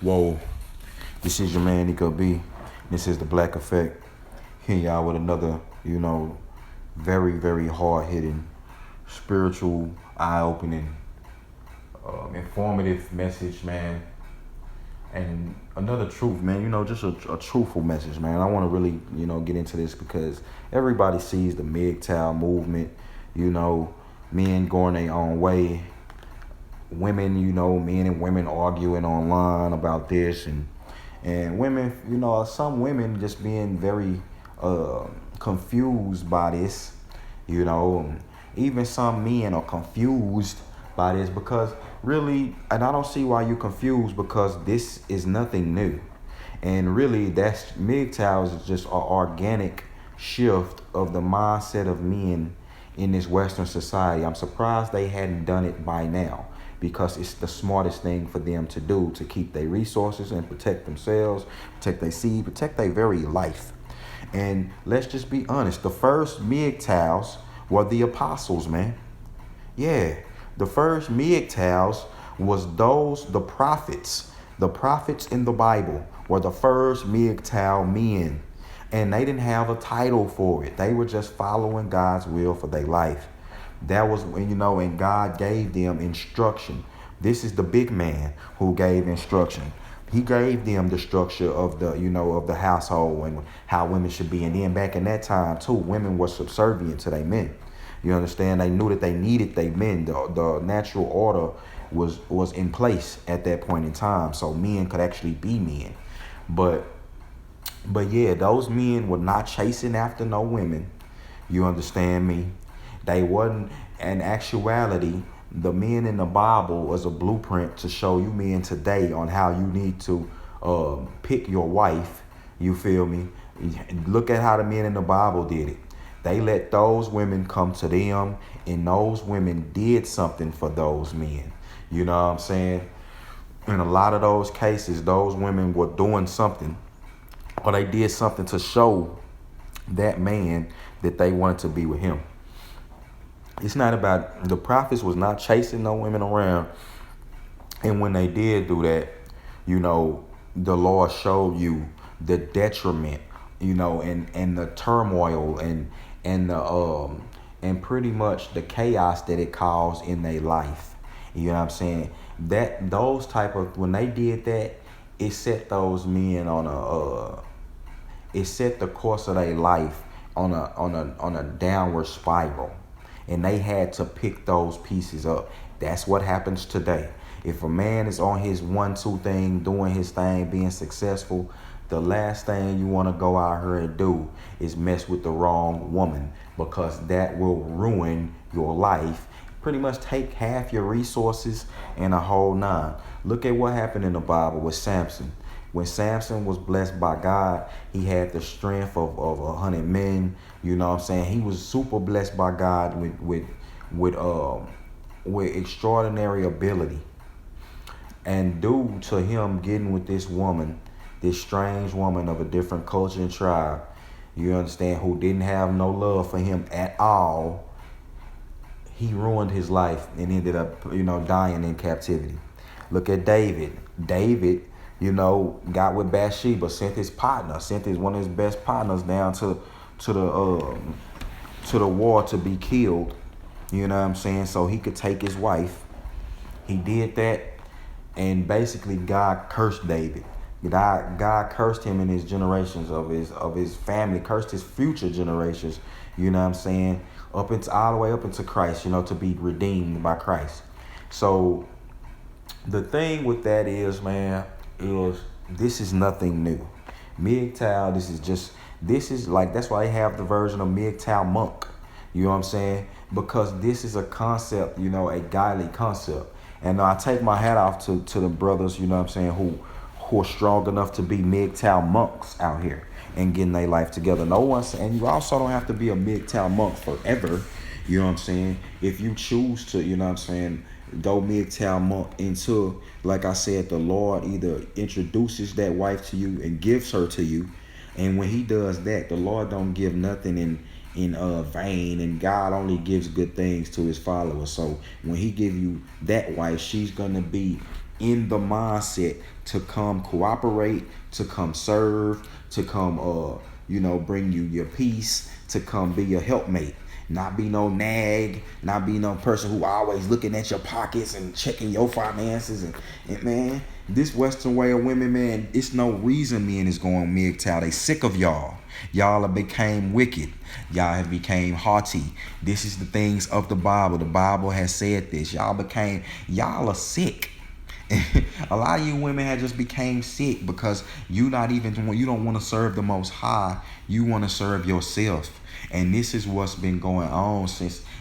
Whoa, this is your man Nico B. This is the Black Effect. Here y'all with another, very, very hard hitting, spiritual, eye opening, informative message, man. And another truth, man, just a truthful message, man. I want to really, get into this because everybody sees the MGTOW movement, men going their own way, women, men and women arguing online about this and women, some women just being very confused by this, even some men are confused by this because really, and I don't see why you're confused because this is nothing new. And really, that's MGTOW is just an organic shift of the mindset of men in this Western society. I'm surprised they hadn't done it by now because it's the smartest thing for them to do to keep their resources and protect themselves, protect their seed, protect their very life. And let's just be honest, the first MGTOWs were the apostles, man. Yeah, the first MGTOWs was the prophets. The prophets in the Bible were the first MGTOW men. And they didn't have a title for it. They were just following God's will for their life. That was, and God gave them instruction. This is the big man who gave instruction. He gave them the structure of the household and how women should be. And then back in that time too, women were subservient to their men. You understand? They knew that they needed their men. The natural order was in place at that point in time, so men could actually be men. But yeah, those men were not chasing after no women. You understand me? They wasn't. In actuality, the men in the Bible was a blueprint to show you men today on how you need to pick your wife. You feel me? Look at how the men in the Bible did it. They let those women come to them, and those women did something for those men. You know what I'm saying? In a lot of those cases, those women were doing something, or they did something to show that man that they wanted to be with him. It's not about, the prophets was not chasing no women around. And when they did do that, the Lord showed you the detriment, and the turmoil and pretty much the chaos that it caused in their life. You know what I'm saying? That those type of, when they did that, it set those men on it set the course of their life on a downward spiral. And they had to pick those pieces up. That's what happens today. If a man is on his 1-2 thing, doing his thing, being successful, the last thing you want to go out here and do is mess with the wrong woman, because that will ruin your life. Pretty much take half your resources and a whole nine. Look at what happened in the Bible with Samson. When Samson was blessed by God, he had the strength of 100 men. You know what I'm saying? He was super blessed by God with extraordinary ability. And due to him getting with this woman, this strange woman of a different culture and tribe, you understand, who didn't have no love for him at all, he ruined his life and ended up, dying in captivity. Look at David. David, got with Bathsheba, sent one of his best partners down to the war to be killed. You know what I'm saying? So he could take his wife. He did that, and basically God cursed David. God cursed him and his generations of his family, cursed his future generations. You know what I'm saying? All the way up into Christ. To be redeemed by Christ. So the thing with that is, man, this is nothing new. MGTOW, this is like, that's why they have the version of MGTOW monk. You know what I'm saying? Because this is a concept, a godly concept. And I take my hat off to the brothers, you know what I'm saying, who are strong enough to be MGTOW monks out here and getting their life together. And you also don't have to be a MGTOW monk forever. You know what I'm saying? If you choose to, go MGTOW monk into, like I said, the Lord either introduces that wife to you and gives her to you. And when he does that, the Lord don't give nothing in vain, and God only gives good things to his followers. So when he give you that wife, she's gonna be in the mindset to come cooperate, to come serve, to come bring you your peace, to come be your helpmate. Not be no nag, not be no person who always looking at your pockets and checking your finances. And man, this Western way of women, man, it's no reason men is going MGTOW. They sick of y'all. Y'all have became wicked. Y'all have became haughty. This is the things of the Bible. The Bible has said this. Y'all are sick. A lot of you women have just became sick because you don't want to serve the Most High. You want to serve yourself. And this is what's been going on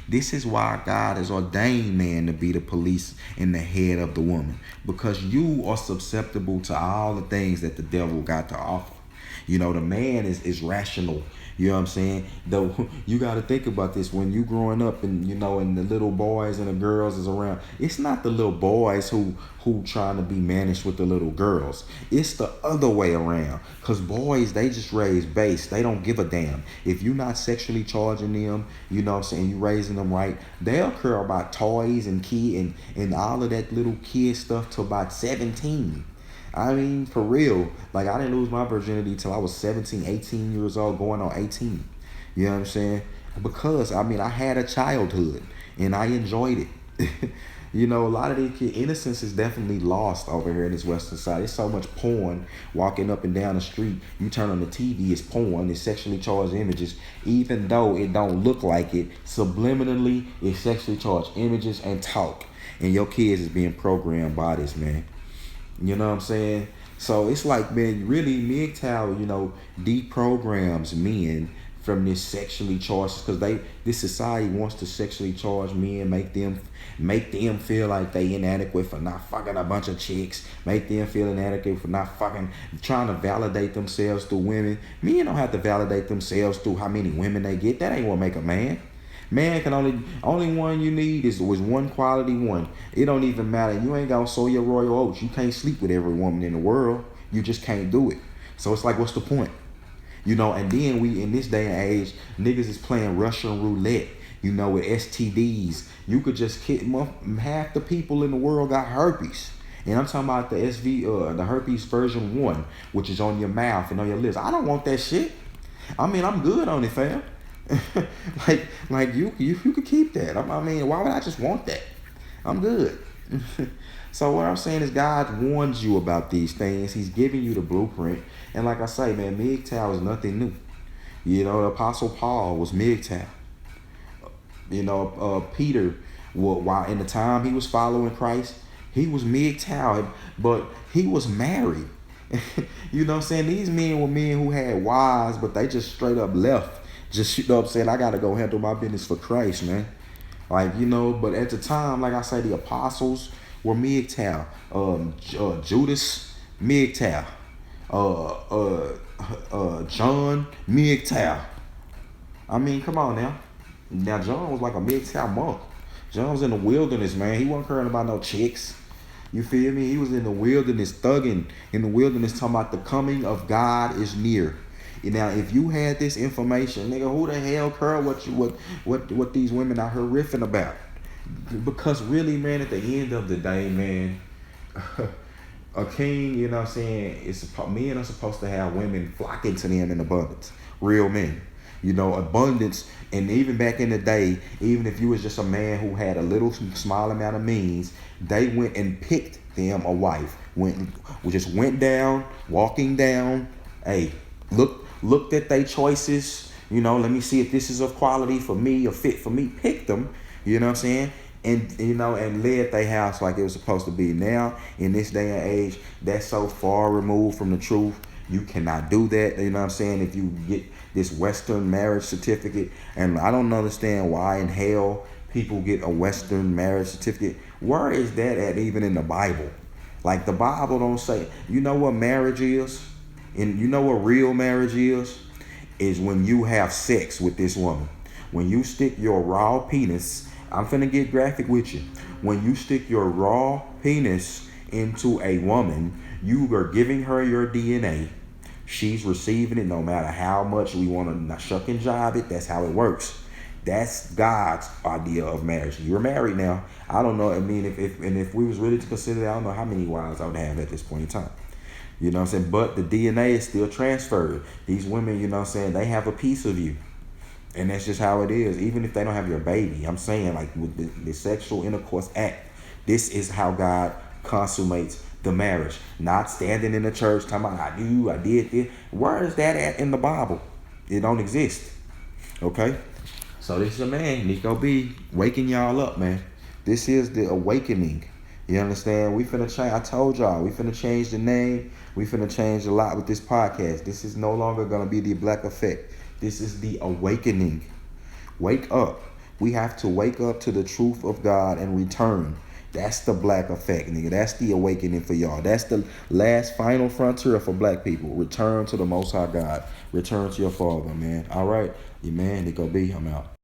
this is why God has ordained man to be the police and the head of the woman, because you are susceptible to all the things that the devil got to offer. The man is rational. You know what I'm saying? Though you got to think about this when you growing up and and the little boys and the girls is around. It's not the little boys who trying to be managed with the little girls. It's the other way around. Cause boys, they just raise base. They don't give a damn. If you're not sexually charging them, you know what I'm saying, you raising them right, they'll care about toys and and all of that little kid stuff till about 17. I mean, for real, like I didn't lose my virginity till I was 17, 18 years old, going on 18. You know what I'm saying? Because, I had a childhood and I enjoyed it. A lot of these kids, innocence is definitely lost over here in this Western side. There's so much porn walking up and down the street. You turn on the TV, it's porn, it's sexually charged images. Even though it don't look like it, subliminally, it's sexually charged images and talk. And your kids is being programmed by this, man. You know what I'm saying? So it's like, man, really MGTOW, deprograms men from this sexually charged, because this society wants to sexually charge men, make them feel like they inadequate for not fucking a bunch of chicks, make them feel inadequate for not fucking trying to validate themselves through women. Men don't have to validate themselves through how many women they get. That ain't what make a man. Man can only one you need was one quality one. It don't even matter. You ain't got to sow your royal oats. You can't sleep with every woman in the world. You just can't do it. So it's like, what's the point? And then we, in this day and age, niggas is playing Russian roulette, with STDs. You could just hit half the people in the world got herpes. And I'm talking about the herpes version 1, which is on your mouth and on your lips. I don't want that shit. I'm good on it, fam. like you could keep that. Why would I just want that? I'm good. So what I'm saying is God warns you about these things. He's giving you the blueprint. And like I say, man, MGTOW is nothing new. The Apostle Paul was MGTOW. Peter, while in the time he was following Christ, he was MGTOW, but he was married. You know what I'm saying? These men were men who had wives, but they just straight up left. Just, saying, I got to go handle my business for Christ, man. But at the time, like I say, the apostles were MGTOW. Judas, MGTOW. John, MGTOW. Come on now. Now, John was like a MGTOW monk. John was in the wilderness, man. He wasn't caring about no chicks. You feel me? He was in the wilderness, thugging in the wilderness, talking about the coming of God is near. Now, if you had this information, nigga, who the hell care what these women out here riffing about? Because really, man, at the end of the day, man, a king, you know what I'm saying, men are supposed to have women flocking to them in abundance. Real men. Abundance. And even back in the day, even if you was just a man who had a little small amount of means, they went and picked them a wife. Just went down, walking down, hey, looked at their choices, let me see if this is of quality for me or fit for me. Picked them, you know what I'm saying? And, and led their house like it was supposed to be. Now, in this day and age, that's so far removed from the truth. You cannot do that, you know what I'm saying? If you get this Western marriage certificate, and I don't understand why in hell people get a Western marriage certificate. Where is that at even in the Bible? Like, the Bible don't say, you know what marriage is? And you know what real marriage is when you have sex with this woman. When you stick your raw penis, I'm finna get graphic with you. When you stick your raw penis into a woman, you are giving her your DNA. She's receiving it no matter how much we want to shuck and jive it. That's how it works. That's God's idea of marriage. You're married now. I don't know. I mean, if we was really to consider that, I don't know how many wives I would have at this point in time. You know what I'm saying? But the DNA is still transferred. These women, you know what I'm saying, they have a piece of you. And that's just how it is. Even if they don't have your baby. I'm saying, like, with the sexual intercourse act, this is how God consummates the marriage. Not standing in the church talking about, I did this. Where is that at in the Bible? It don't exist. Okay? So this is your man, Nico B, waking y'all up, man. This is the awakening. You understand? We finna change. I told y'all, we finna change the name. We finna change a lot with this podcast. This is no longer gonna be the Black Effect. This is the awakening. Wake up. We have to wake up to the truth of God and return. That's the Black Effect, nigga. That's the awakening for y'all. That's the last final frontier for black people. Return to the Most High God. Return to your Father, man. All right. Your man, Nico B, I'm out.